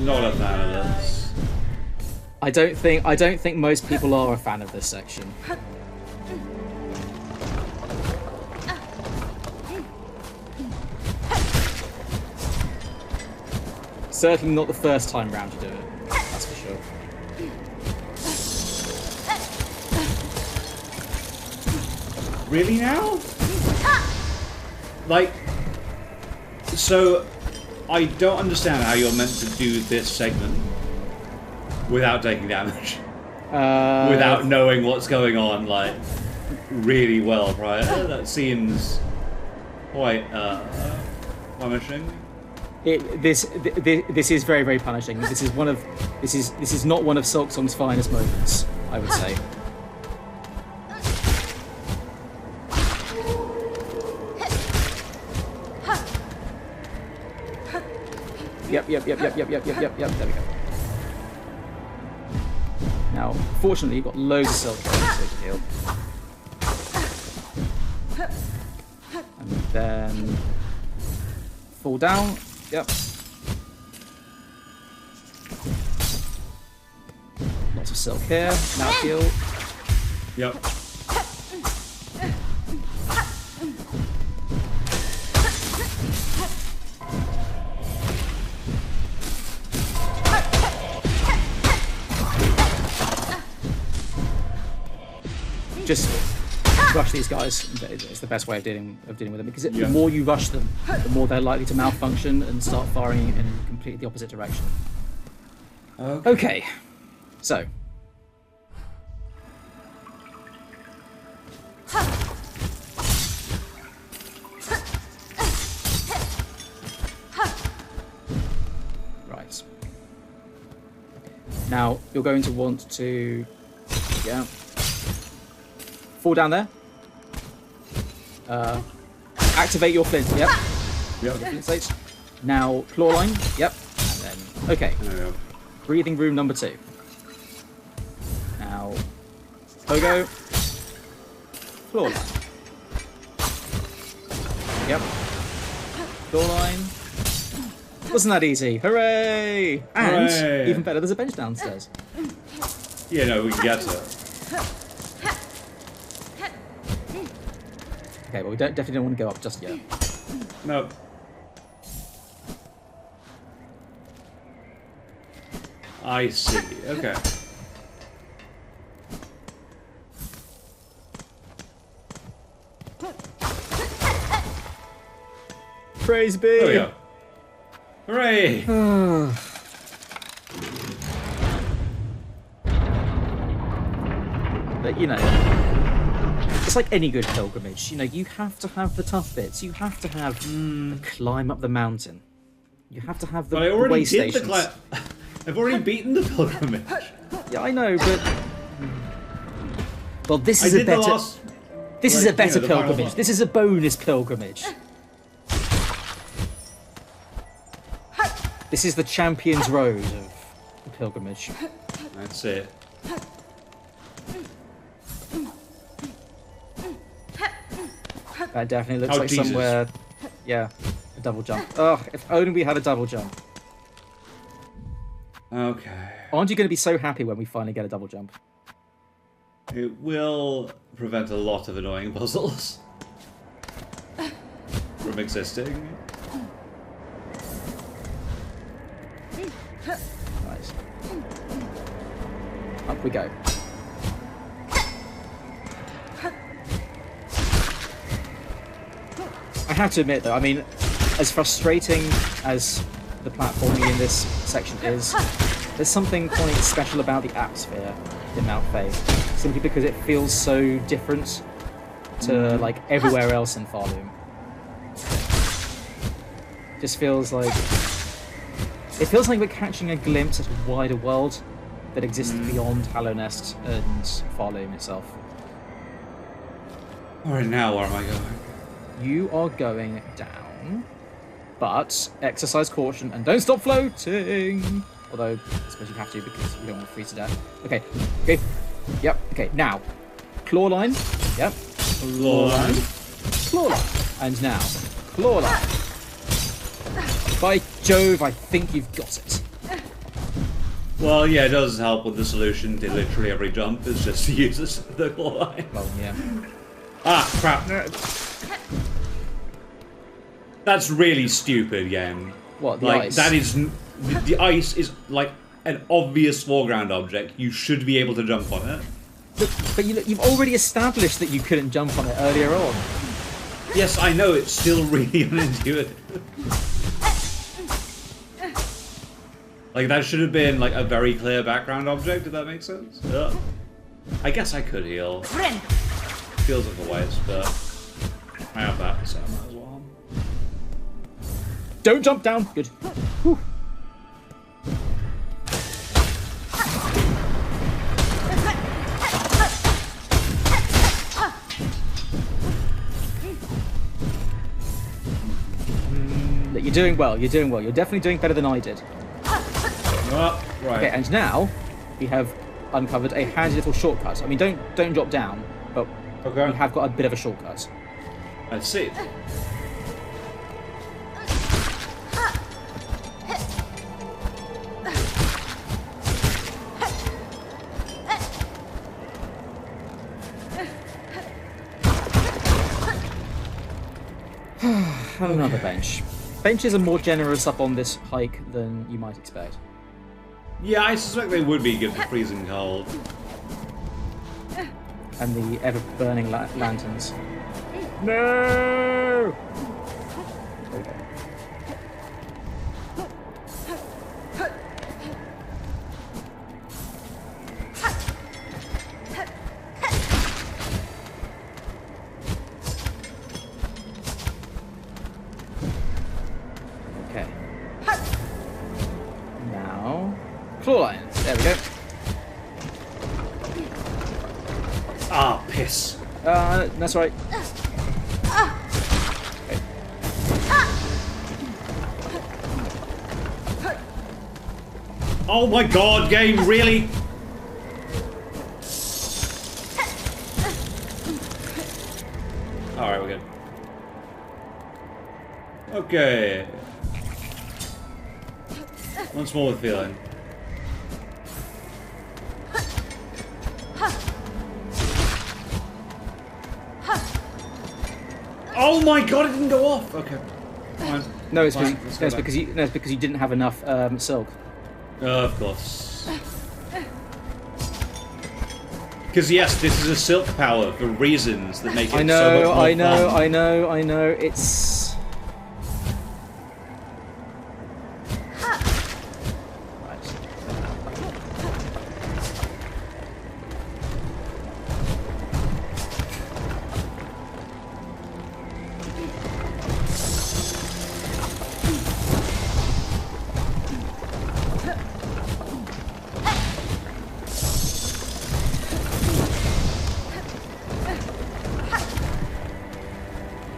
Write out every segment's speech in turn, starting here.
not a fan of this. I don't think most people are a fan of this section. Certainly not the first time round to do it. That's for sure. Really now? Like, so I don't understand how you're meant to do this segment without taking damage, without knowing what's going on, like, really well prior. That seems quite punishing. This is very, very punishing. This is not one of Silksong's finest moments, I would say. Yep. There we go. Now, fortunately, you've got loads of silk so you can heal. And then fall down. Yep. Lots of silk here. Now heal. Yep. Just rush these guys. It's the best way of dealing with them, because the more you rush them, the more they're likely to malfunction and start firing in completely the opposite direction. Okay. So. Right. Now you're going to want to, fall down there. Activate your flint. Yep. Flint slates. Now claw line. Yep. And then okay. Breathing room number 2. Now Pogo. Claw line. Yep. Claw line. Wasn't that easy? Hooray! And even better, there's a bench downstairs. Yeah, no, we can get to it. Okay, well, we definitely don't want to go up just yet. No. I see. Okay. Praise be! There we go. Hooray! But, you know, it's like any good pilgrimage. You know, you have to have the tough bits. You have to have climb up the mountain. You have to have the way stations. I've already beaten the pilgrimage. Yeah, I know, but well, this is a better. This is a better pilgrimage. This is a bonus pilgrimage. This is the champion's road of the pilgrimage. That's it. That definitely looks like somewhere. Yeah, a double jump. Oh, if only we had a double jump. Okay. Aren't you going to be so happy when we finally get a double jump? It will prevent a lot of annoying puzzles from existing. Nice. Up we go. I have to admit, though, I mean, as frustrating as the platforming in this section is, there's something quite special about the atmosphere in Mount Fae, simply because it feels so different to, like, everywhere else in Faydown. Just feels like... It feels like we're catching a glimpse at a wider world that exists beyond Hallownest and Faydown itself. Alright, now where am I going? You are going down, but exercise caution and don't stop floating. Although, I suppose you have to because you don't want to freeze to death. Okay, okay, yep, okay, now. Claw line, yep. Claw line. Claw line. And now, claw line. By Jove, I think you've got it. Well, yeah, it does help with the solution to literally every jump is just to use this vertical line. Well, yeah. Ah, crap. That's really stupid, game. What, the like, ice? That is... The ice is, like, an obvious foreground object. You should be able to jump on it. But you've already established that you couldn't jump on it earlier on. Yes, I know, it's still really unintuitive. Like, that should have been, like, a very clear background object, if that makes sense. Yeah. I guess I could heal. Feels like a waste, but I have that, so I might as well. Don't jump down! Good. Whew. You're doing well, you're doing well. You're definitely doing better than I did. Oh, right. Okay, and now we have uncovered a handy little shortcut. I mean, don't drop down, but Okay. we have got a bit of a shortcut. I see. Another bench. Benches are more generous up on this hike than you might expect. Yeah, I suspect they would be given freezing cold. And the ever-burning lanterns. No! Okay. Okay. Now, claw lines. There we go. Ah, piss. That's right. Okay. Oh my god, game, really? Alright, we're good. Okay. Once more with feeling. Oh my god, it didn't go off! Okay. Fine. No, it's Fine, because let's go back. because you didn't have enough silk. Of course. Because yes, this is a silk power for reasons that make it so much more fun. I know. It's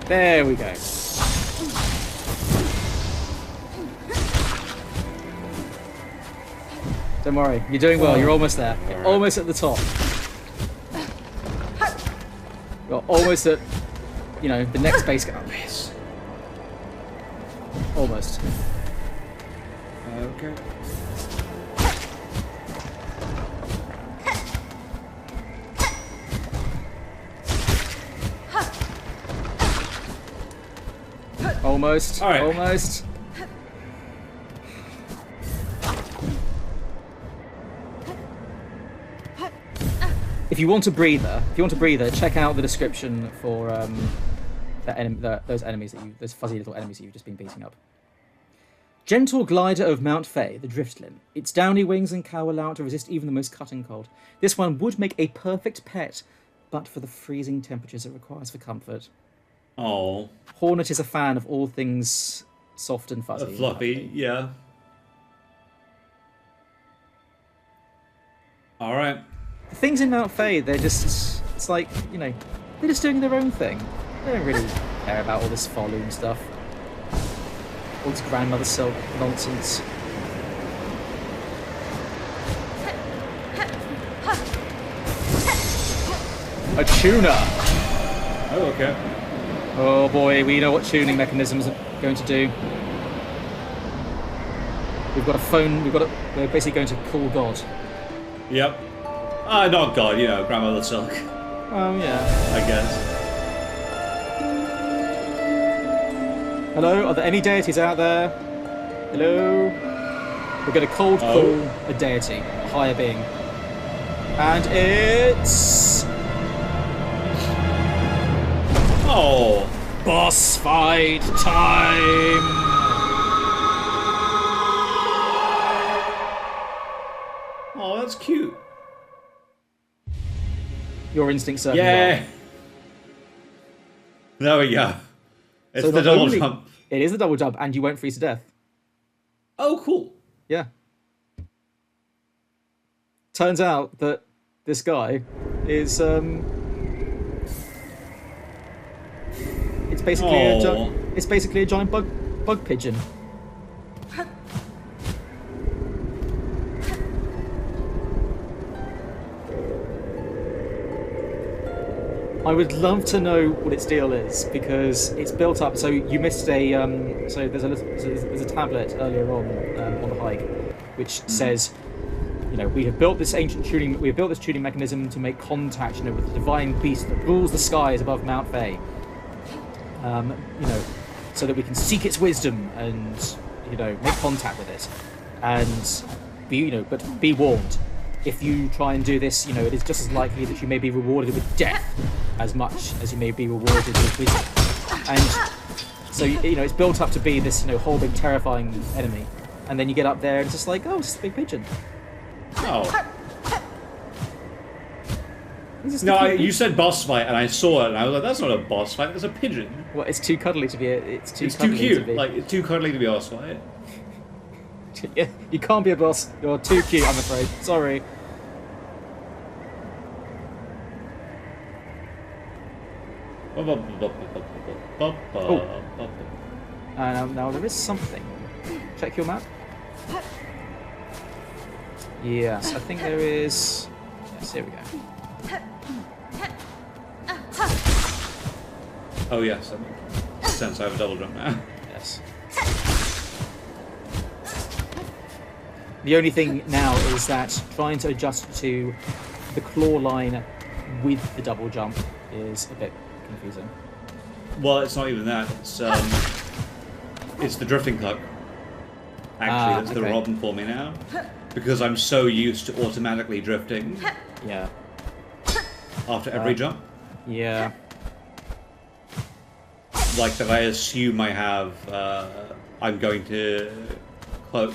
there we go. Don't worry, you're doing well. You're almost there. You're Alright. almost at the top. You're almost at, you know, the next base camp. Almost. Okay. Almost. All right. Almost. If you want a breather, check out the description for those fuzzy little enemies that you've just been beating up. Gentle glider of Mount Fay, the Driftlim. Its downy wings and cow allow it to resist even the most cutting cold. This one would make a perfect pet, but for the freezing temperatures it requires for comfort. Oh. Hornet is a fan of all things soft and fuzzy. Fluffy, yeah. Alright. The things in Mount Fay, they're just, it's like, you know, they're just doing their own thing. They don't really care about all this Falloon stuff. All this grandmother silk nonsense. A tuner! Oh, okay. Oh boy, we know what tuning mechanisms are going to do. We've got a phone. We're basically going to call God. Yep. Not God, you know, Grandmother Silk. Oh yeah. I guess. Hello. Are there any deities out there? Hello. We're going to cold call a deity, a higher being, and it's boss fight time. Oh, that's cute. Your instincts serve Yeah. well. There we go. It's So the not double only- jump. It is the double jump, and you won't freeze to death. Oh, cool. Yeah. Turns out that this guy is it's basically a giant bug pigeon. I would love to know what its deal is, because it's built up. So you missed a so there's a tablet earlier on the hike, which says, you know, we have built this tuning mechanism to make contact, you know, with the divine beast that rules the skies above Mount Fay. You know, so that we can seek its wisdom and, you know, make contact with it, and but be warned. If you try and do this, you know, it is just as likely that you may be rewarded with death as much as you may be rewarded with wisdom. And so, you know, it's built up to be this, you know, whole big terrifying enemy. And then you get up there and it's just like, oh, it's just a big pigeon. Oh. No, you said boss fight, and I saw it, and I was like, "That's not a boss fight. That's a pigeon." Well, it's too cuddly to be. It's too cute. Like, it's too cuddly to be a boss fight. Yeah, you can't be a boss. You're too cute, I'm afraid. Sorry. Now there is something. Check your map. Yes, I think there is. Yes, here we go. Oh yes, that makes sense. I have a double jump now. Yes. The only thing now is that trying to adjust to the claw line with the double jump is a bit confusing. Well, it's not even that. It's the drifting cloak. Actually, that's the problem for me now, because I'm so used to automatically drifting. Yeah. After every jump. Yeah. Like that, I assume I have. I'm going to cloak.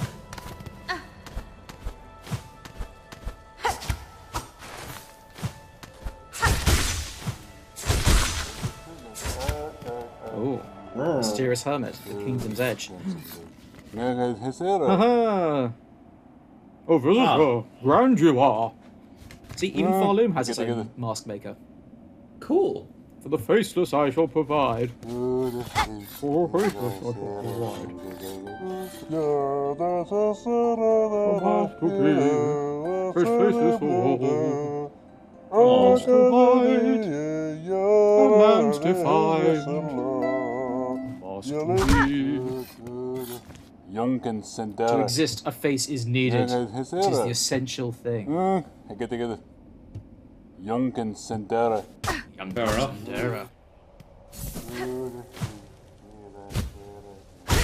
Oh, mysterious hermit, the kingdom's edge. Haha. Oh, visitor, grand you are. See, even Farloom has its own mask maker. Cool. For the faceless I shall provide. For the faceless I shall provide. Mask to be, his faceless all. Mask to hide, the lands defied. Mask to be. To exist, a face is needed. It is the essential thing. Young Sandera. Sandera.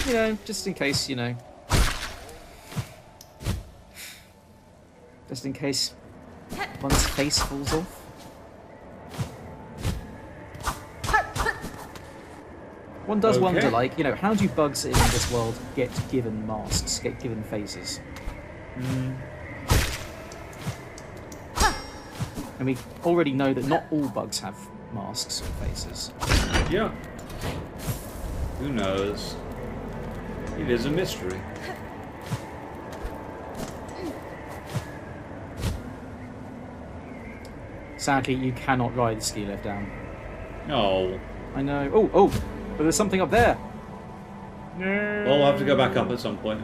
You know, just in case, you know. Just in case one's face falls off. One does wonder, like, you know, how do bugs in this world get given masks, get given faces? And we already know that not all bugs have masks or faces. Yeah. Who knows? It is a mystery. Sadly, you cannot ride the ski lift down. No. I know. Oh, but there's something up there. Well, we'll have to go back up at some point.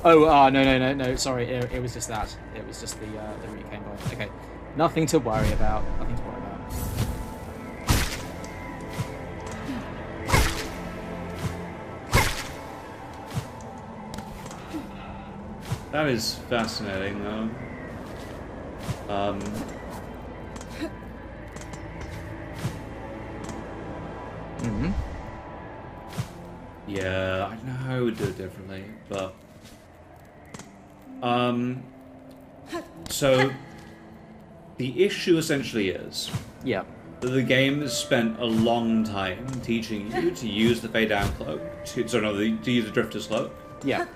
Oh, no. Sorry, it was just that. It was just the route you came by. Okay, nothing to worry about. Nothing to worry about. That is fascinating, though. Yeah, I know how I would do it differently, but... So, the issue essentially is... Yeah. That the game has spent a long time teaching you to use the Faydown Cloak, to use the Drifter's Cloak. Yeah.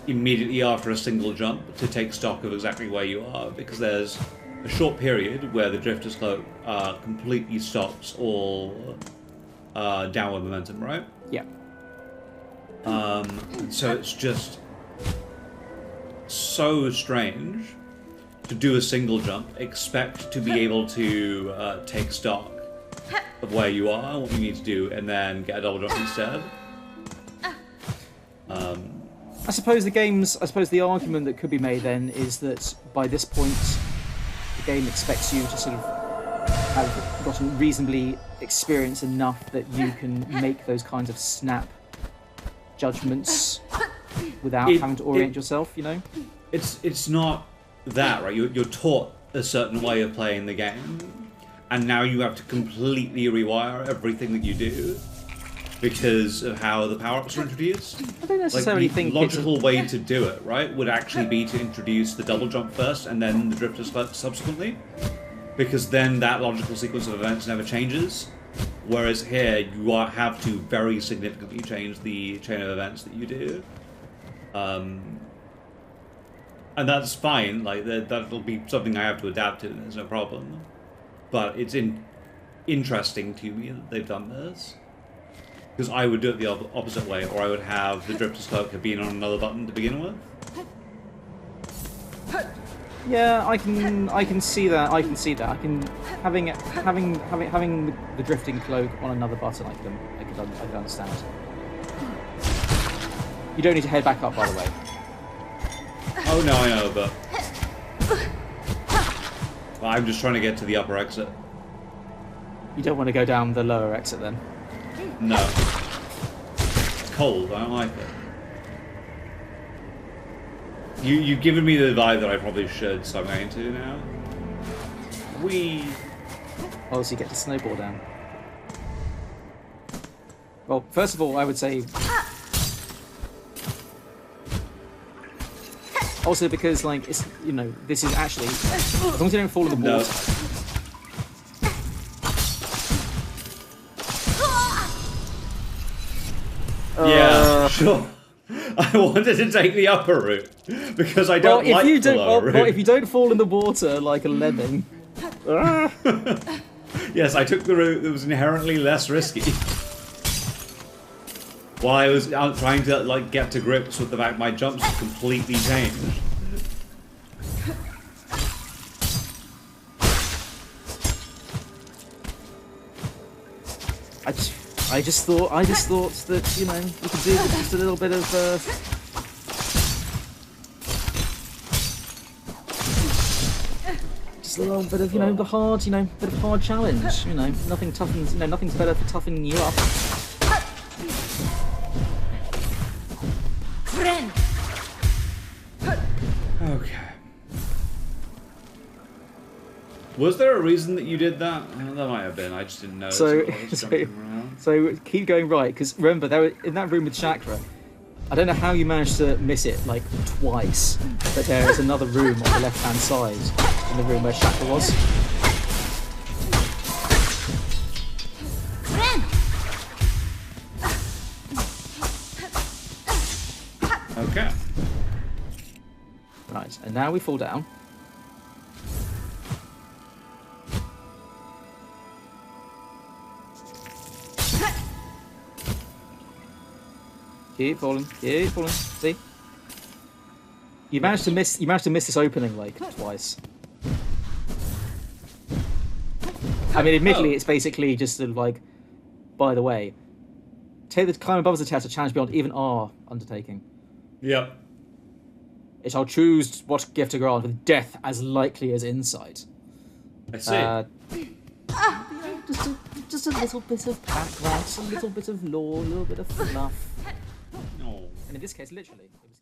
Immediately after a single jump to take stock of exactly where you are, because there's a short period where the Drifter's Cloak completely stops all downward momentum, right? Yeah. So it's just so strange to do a single jump, expect to be able to take stock of where you are, what you need to do, and then get a double jump instead. I suppose the argument that could be made then is that by this point, the game expects you to sort of have gotten reasonably experienced enough that you can make those kinds of snap judgments without having to orient yourself, you know? It's not that, right? You're taught a certain way of playing the game, and now you have to completely rewire everything that you do because of how the power-ups are introduced. I don't necessarily think the logical way to do it, right, would actually be to introduce the double jump first and then the Drifter's Cloak subsequently, because then that logical sequence of events never changes. Whereas here, you have to very significantly change the chain of events that you do. And that's fine, like, that'll be something I have to adapt to, there's no problem. But it's interesting to me that they've done this. Because I would do it the opposite way, or I would have the Drifter's Cloak have been on another button to begin with. Yeah, I can see that. I can see that. I can having the drifting cloak on another button. I could understand. You don't need to head back up, by the way. Oh no, I know, but I'm just trying to get to the upper exit. You don't want to go down the lower exit then. No. It's cold. I don't like it. You've given me the vibe that I probably should, so I'm going to now. Whee! Oh, so you get to snowball down. Well, first of all, I would say... Also because, like, it's, you know, this is actually... As long as you don't fall in the water... Yeah, sure. I wanted to take the upper route because I don't like the lower route. Well, if you don't fall in the water like a lemming. Yes, I took the route that was inherently less risky. While I was out trying to like get to grips with the fact my jumps had completely changed. I just thought that, you know, we could do just a little bit of just a little bit of, you know, the hard, you know, bit of hard challenge. You know, nothing toughens, you know, nothing's better for toughening you up. Okay. Was there a reason that you did that? There might have been. I just didn't know. So keep going right, because remember, there in that room with Chakra, I don't know how you managed to miss it like twice, but there is another room on the left-hand side in the room where Chakra was. Okay. Right, and now we fall down. Keep falling, keep falling. See? You managed to miss this opening like twice. I mean, admittedly, it's basically just sort of like, by the way, take the climb above the test, a challenge beyond even our undertaking. Yep. It shall choose what gift to grant with death as likely as insight. I see. Just a little bit of background, a little bit of lore, a little bit of fluff. No. And in this case, literally, it was